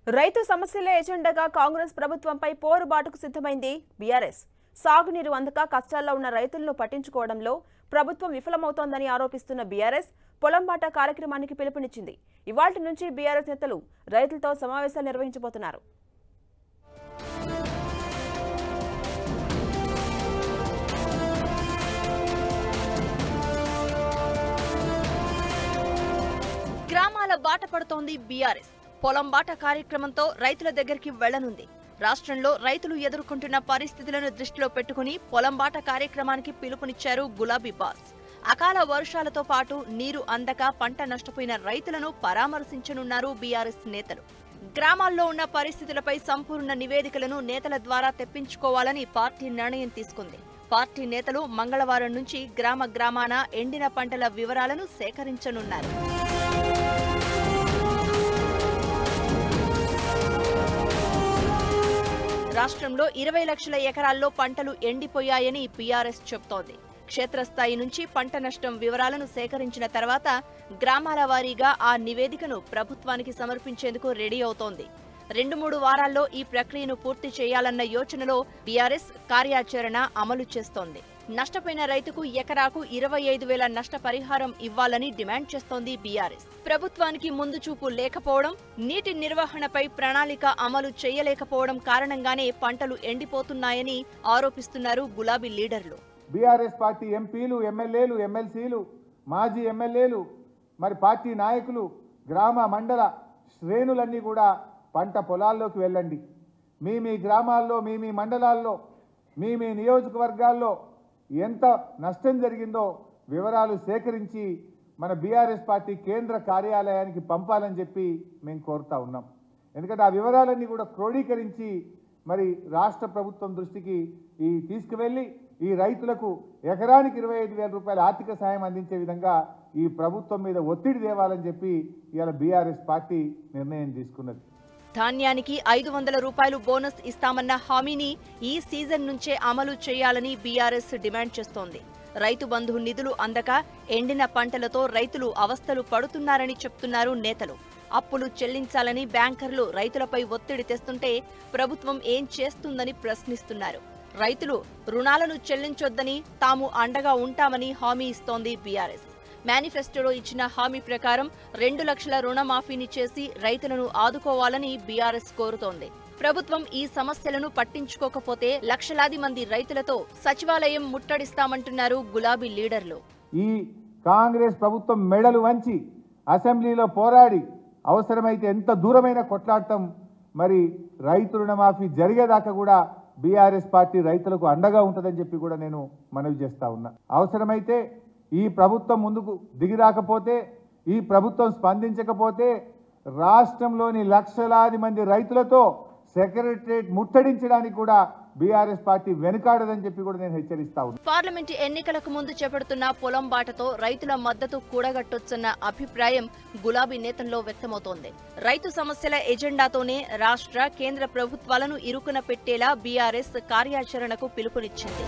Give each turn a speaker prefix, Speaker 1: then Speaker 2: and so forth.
Speaker 1: రైతు సమస్యలే ఎజెండాగా కాంగ్రెస్ ప్రభుత్వంపై పోరుబాటుకు సిద్ధమైంది బీఆర్ఎస్. సాగునీరు అందక కష్టాల్లో ఉన్న రైతులను పట్టించుకోవడంలో ప్రభుత్వం విఫలమవుతోందని ఆరోపిస్తున్న బీఆర్ఎస్ పొలంబాట కార్యక్రమానికి పిలుపునిచ్చింది. ఇవాల్టి నుంచి బీఆర్ఎస్ నేతలు రైతులతో సమావేశాలు నిర్వహించబోతున్నారు.
Speaker 2: గ్రామాల బాట పడుతోంది బీఆర్ఎస్. పొలంబాట కార్యక్రమంతో రైతుల దగ్గరికి వెళ్లనుంది. రాష్ట్రంలో రైతులు ఎదుర్కొంటున్న పరిస్థితులను దృష్టిలో పెట్టుకుని పొలంబాట కార్యక్రమానికి పిలుపునిచ్చారు గులాబీ బాస్. అకాల వర్షాలతో పాటు నీరు అందక పంట నష్టపోయిన రైతులను పరామర్శించనున్నారు బీఆర్ఎస్ నేతలు. గ్రామాల్లో ఉన్న పరిస్థితులపై సంపూర్ణ నివేదికలను నేతల ద్వారా తెప్పించుకోవాలని పార్టీ నిర్ణయం తీసుకుంది. పార్టీ నేతలు మంగళవారం నుంచి గ్రామాన ఎండిన పంటల వివరాలను సేకరించనున్నారు. రాష్ట్రంలో 20 లక్షల ఎకరాల్లో పంటలు ఎండిపోయాయని బీఆర్ఎస్ చెబుతోంది. క్షేత్రస్థాయి నుంచి పంట నష్టం వివరాలను సేకరించిన తర్వాత గ్రామాల వారీగా ఆ నివేదికను ప్రభుత్వానికి సమర్పించేందుకు రెడీ అవుతోంది. 2-3 వారాల్లో ఈ ప్రక్రియను పూర్తి చేయాలన్న యోచనలో బీఆర్ఎస్ కార్యాచరణ అమలు చేస్తోంది. నష్టపోయిన రైతుకు ఎకరాకు 25,000 నష్టపరిహారం ఇవ్వాలని డిమాండ్ చేస్తోంది బీఆర్ఎస్. ప్రభుత్వానికి ముందు చూపు లేకపోవడం, నీటి నిర్వహణపై ప్రణాళిక అమలు చేయలేకపోవడం కారణంగానే పంటలు ఎండిపోతున్నాయని ఆరోపిస్తున్నారు గులాబీ లీడర్లు.
Speaker 3: బీఆర్ఎస్ పార్టీ ఎంపీలు, ఎమ్మెల్యేలు, ఎమ్మెల్సీలు, మాజీ ఎమ్మెల్యేలు, మరి పార్టీ నాయకులు, గ్రామ మండల శ్రేణులన్నీ కూడా పంట పొలాల్లోకి వెళ్ళండి. మీ గ్రామాల్లో, మీ మండలాల్లో, మీ నియోజకవర్గాల్లో ఎంత నష్టం జరిగిందో వివరాలు సేకరించి మన బీఆర్ఎస్ పార్టీ కేంద్ర కార్యాలయానికి పంపాలని చెప్పి మేము కోరుతా ఉన్నాం. ఎందుకంటే ఆ వివరాలన్నీ కూడా క్రోడీకరించి మరి రాష్ట్ర ప్రభుత్వం దృష్టికి తీసుకువెళ్ళి ఈ రైతులకు ఎకరానికి 25,000 రూపాయల ఆర్థిక సాయం అందించే విధంగా ఈ ప్రభుత్వం మీద ఒత్తిడి తేవాలని చెప్పి ఇవాళ బీఆర్ఎస్ పార్టీ నిర్ణయం తీసుకున్నది.
Speaker 2: ధాన్యానికి 500 రూపాయలు బోనస్ ఇస్తామన్న హామీని ఈ సీజన్ నుంచే అమలు చేయాలని బీఆర్ఎస్ డిమాండ్ చేస్తోంది. రైతు బంధు నిధులు అందక ఎండిన పంటలతో రైతులు అవస్థలు పడుతున్నారని చెప్తున్నారు నేతలు. అప్పులు చెల్లించాలని బ్యాంకర్లు రైతులపై ఒత్తిడి తెస్తుంటే ప్రభుత్వం ఏం చేస్తుందని ప్రశ్నిస్తున్నారు. రైతులు రుణాలను చెల్లించొద్దని, తాము అండగా ఉంటామని హామీ ఇస్తోంది బీఆర్ఎస్. మేనిఫెస్టోలో ఇచ్చిన హామీ ప్రకారం 2 లక్షల రుణమాఫీని చేసి రైతులను ఆదుకోవాలని బీఆర్ఎస్ కోరుతోంది. ప్రభుత్వం ఈ సమస్యలను పట్టించుకోకపోతే లక్షలాది మంది రైతులతో సచివాలయం ముట్టడిస్తామంటున్నారు గులాబీ లీడర్లు.
Speaker 3: ఈ కాంగ్రెస్ ప్రభుత్వం మెడలు వంచి అసెంబ్లీలో పోరాడి అవసరమైతే ఎంత దూరమైన కొట్లాడటం, మరి రైతు రుణమాఫీ జరిగేదాకా కూడా బీఆర్ఎస్ పార్టీ రైతులకు అండగా ఉంటుందని చెప్పి కూడా నేను మనవి చేస్తా ఉన్నా. అవసరమైతే ఈ ప్రభుత్వం ముందుకు దిగిరాకపోతే, ఈ ప్రభుత్వం స్పందించకపోతే రాష్ట్రంలోని లక్షలాది మంది రైతులతో సెక్రటరేట్ ముట్టడించడానికి కూడా బీఆర్ఎస్ పార్టీ వెనుకాడదని చెప్పి కూడా నేను హెచ్చరిస్తా ఉన్నా.
Speaker 2: పార్లమెంటు ఎన్నికలకు ముందు చేపడుతున్న పొలం బాటతో రైతుల మద్దతు కూడగట్టొచ్చన్న అభిప్రాయం గులాబీ నేతల్లో వ్యక్తమవుతోంది. రైతు సమస్యల ఎజెండాతోనే రాష్ట్ర, కేంద్ర ప్రభుత్వాలను ఇరుకున పెట్టేలా బీఆర్ఎస్ కార్యాచరణకు పిలుపునిచ్చింది.